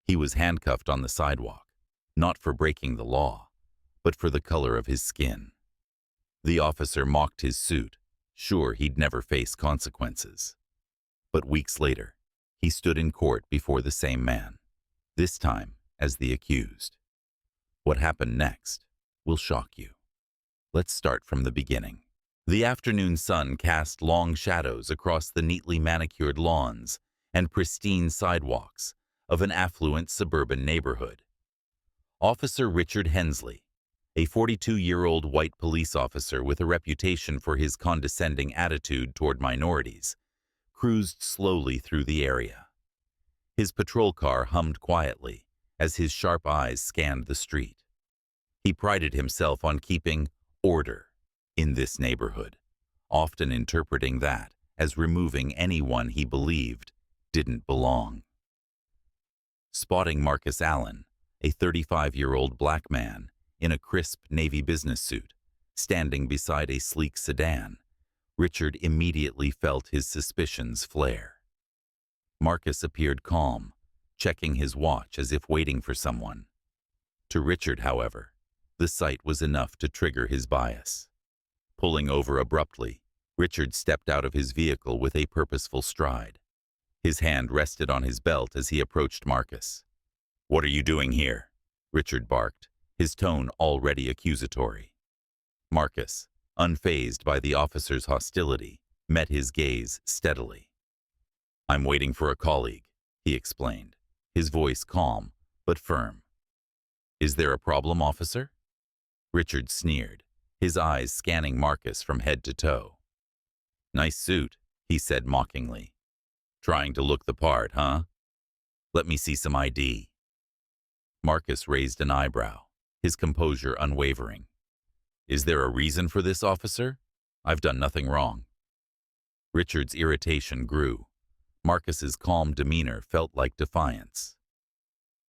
He was handcuffed on the sidewalk, not for breaking the law, but for the color of his skin. The officer mocked his suit, sure he'd never face consequences. But weeks later, he stood in court before the same man, this time as the accused. What happened next will shock you. Let's start from the beginning. The afternoon sun cast long shadows across the neatly manicured lawns and pristine sidewalks of an affluent suburban neighborhood. Officer Richard Hensley, a 42-year-old white police officer with a reputation for his condescending attitude toward minorities, cruised slowly through the area. His patrol car hummed quietly as his sharp eyes scanned the street. He prided himself on keeping order in this neighborhood, often interpreting that as removing anyone he believed didn't belong. Spotting Marcus Allen, a 35-year-old black man in a crisp navy business suit, standing beside a sleek sedan, Richard immediately felt his suspicions flare. Marcus appeared calm, checking his watch as if waiting for someone. To Richard, however, the sight was enough to trigger his bias. Pulling over abruptly, Richard stepped out of his vehicle with a purposeful stride. His hand rested on his belt as he approached Marcus. "What are you doing here?" Richard barked, his tone already accusatory. Marcus, unfazed by the officer's hostility, met his gaze steadily. "I'm waiting for a colleague," he explained, his voice calm but firm. "Is there a problem, officer?" Richard sneered, his eyes scanning Marcus from head to toe. "Nice suit," he said mockingly. "Trying to look the part, huh? Let me see some ID." Marcus raised an eyebrow, his composure unwavering. "Is there a reason for this, officer? I've done nothing wrong." Richard's irritation grew. Marcus's calm demeanor felt like defiance.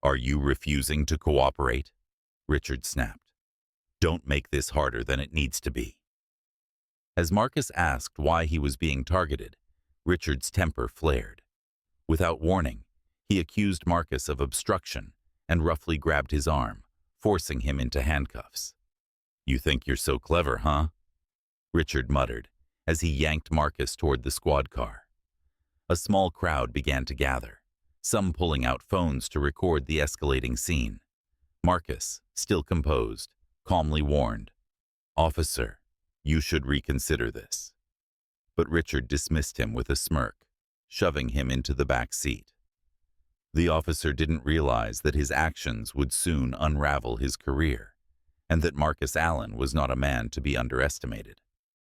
"Are you refusing to cooperate?" Richard snapped. "Don't make this harder than it needs to be." As Marcus asked why he was being targeted, Richard's temper flared. Without warning, he accused Marcus of obstruction and roughly grabbed his arm, forcing him into handcuffs. "You think you're so clever, huh?" Richard muttered as he yanked Marcus toward the squad car. A small crowd began to gather, some pulling out phones to record the escalating scene. Marcus, still composed, calmly warned, "Officer, you should reconsider this." But Richard dismissed him with a smirk, shoving him into the back seat. The officer didn't realize that his actions would soon unravel his career, and that Marcus Allen was not a man to be underestimated.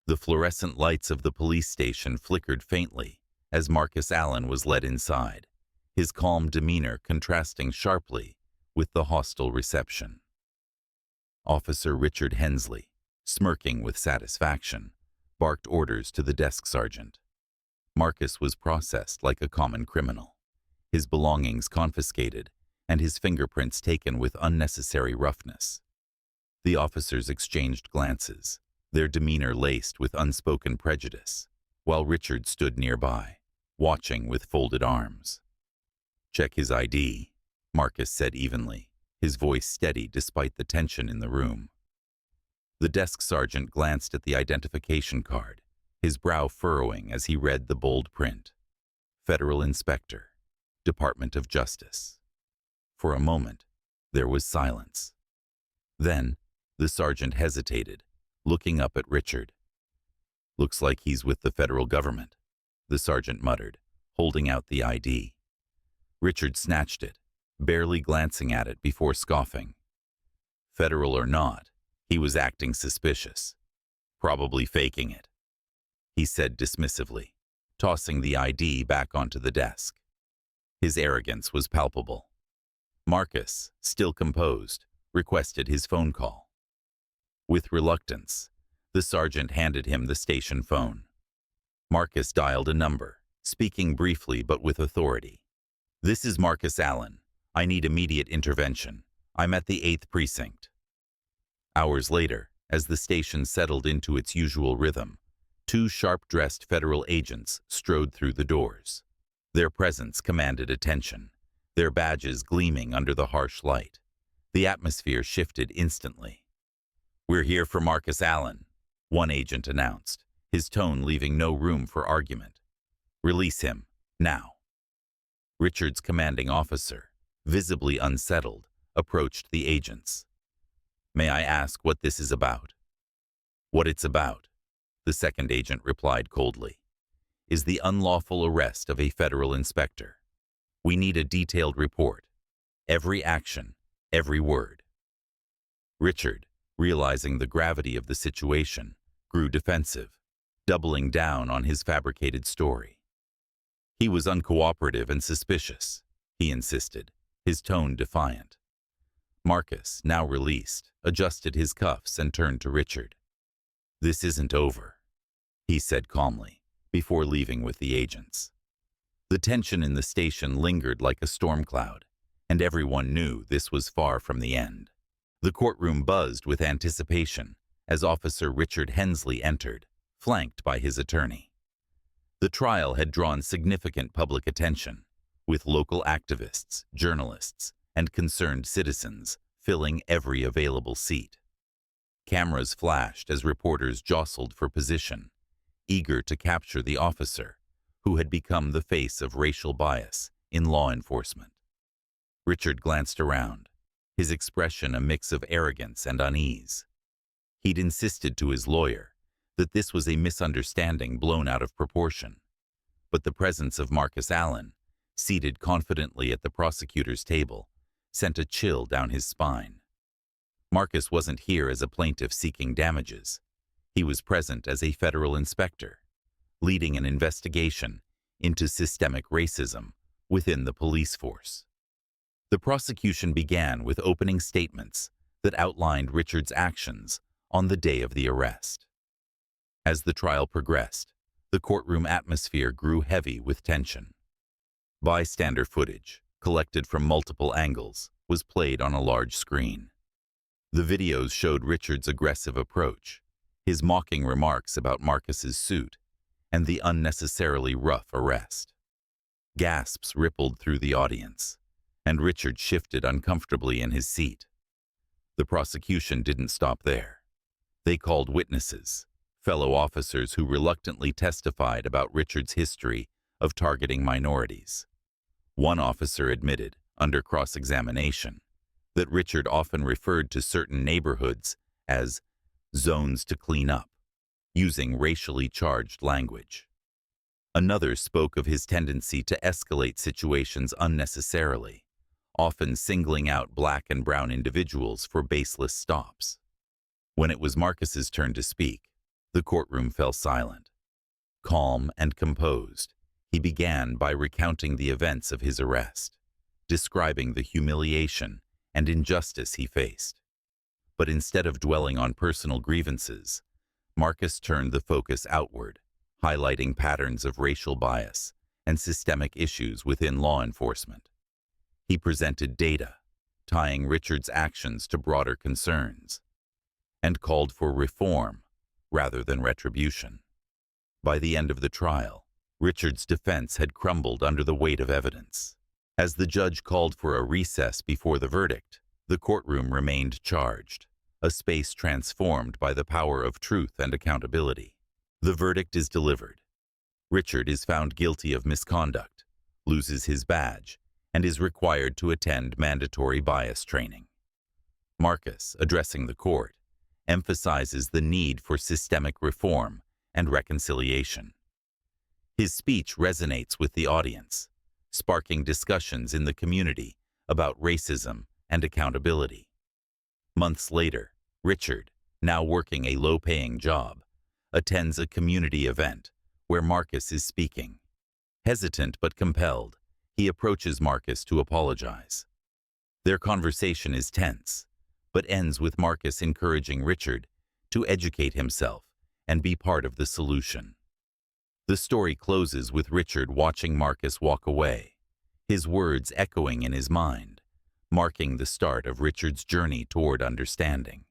The fluorescent lights of the police station flickered faintly as Marcus Allen was led inside, his calm demeanor contrasting sharply with the hostile reception. Officer Richard Hensley, smirking with satisfaction, barked orders to the desk sergeant. Marcus was processed like a common criminal, his belongings confiscated and his fingerprints taken with unnecessary roughness. The officers exchanged glances, their demeanor laced with unspoken prejudice, while Richard stood nearby, watching with folded arms. "Check his ID," Marcus said evenly, his voice steady despite the tension in the room. The desk sergeant glanced at the identification card, his brow furrowing as he read the bold print. Federal Inspector, Department of Justice. For a moment, there was silence. Then, the sergeant hesitated, looking up at Richard. "Looks like he's with the federal government," the sergeant muttered, holding out the ID. Richard snatched it, barely glancing at it before scoffing. Federal or not, he was acting suspicious. "Probably faking it," he said dismissively, tossing the ID back onto the desk. His arrogance was palpable. Marcus, still composed, requested his phone call. With reluctance, the sergeant handed him the station phone. Marcus dialed a number, speaking briefly but with authority. "This is Marcus Allen. I need immediate intervention. I'm at the 8th Precinct." Hours later, as the station settled into its usual rhythm, two sharp-dressed federal agents strode through the doors. Their presence commanded attention, their badges gleaming under the harsh light. The atmosphere shifted instantly. "We're here for Marcus Allen," one agent announced, his tone leaving no room for argument. "Release him, now." Richard's commanding officer, visibly unsettled, approached the agents. "May I ask what this is about?" "What it's about," the second agent replied coldly, "is the unlawful arrest of a federal inspector. We need a detailed report. Every action, every word." Richard, realizing the gravity of the situation, grew defensive, doubling down on his fabricated story. He was uncooperative and suspicious, he insisted, his tone defiant. Marcus, now released, adjusted his cuffs and turned to Richard. "This isn't over," he said calmly, before leaving with the agents. The tension in the station lingered like a storm cloud, and everyone knew this was far from the end. The courtroom buzzed with anticipation as Officer Richard Hensley entered, flanked by his attorney. The trial had drawn significant public attention, with local activists, journalists, and concerned citizens filling every available seat. Cameras flashed as reporters jostled for position, eager to capture the officer who had become the face of racial bias in law enforcement. Richard glanced around, his expression a mix of arrogance and unease. He'd insisted to his lawyer that this was a misunderstanding blown out of proportion, but the presence of Marcus Allen, seated confidently at the prosecutor's table, sent a chill down his spine. Marcus wasn't here as a plaintiff seeking damages. He was present as a federal inspector, leading an investigation into systemic racism within the police force. The prosecution began with opening statements that outlined Richard's actions on the day of the arrest. As the trial progressed, the courtroom atmosphere grew heavy with tension. Bystander footage, collected from multiple angles, was played on a large screen. The videos showed Richard's aggressive approach, his mocking remarks about Marcus's suit, and the unnecessarily rough arrest. Gasps rippled through the audience, and Richard shifted uncomfortably in his seat. The prosecution didn't stop there. They called witnesses, fellow officers who reluctantly testified about Richard's history of targeting minorities. One officer admitted, under cross-examination, that Richard often referred to certain neighborhoods as zones to clean up, using racially charged language. Another spoke of his tendency to escalate situations unnecessarily, often singling out black and brown individuals for baseless stops. When it was Marcus's turn to speak, the courtroom fell silent. Calm and composed, he began by recounting the events of his arrest, describing the humiliation and injustice he faced. But instead of dwelling on personal grievances, Marcus turned the focus outward, highlighting patterns of racial bias and systemic issues within law enforcement. He presented data, tying Richard's actions to broader concerns, and called for reform rather than retribution. By the end of the trial, Richard's defense had crumbled under the weight of evidence. As the judge called for a recess before the verdict, the courtroom remained charged, a space transformed by the power of truth and accountability. The verdict is delivered. Richard is found guilty of misconduct, loses his badge, and is required to attend mandatory bias training. Marcus, addressing the court, emphasizes the need for systemic reform and reconciliation. His speech resonates with the audience, sparking discussions in the community about racism and accountability. Months later, Richard, now working a low-paying job, attends a community event where Marcus is speaking. Hesitant but compelled, he approaches Marcus to apologize. Their conversation is tense, but ends with Marcus encouraging Richard to educate himself and be part of the solution. The story closes with Richard watching Marcus walk away, his words echoing in his mind, marking the start of Richard's journey toward understanding.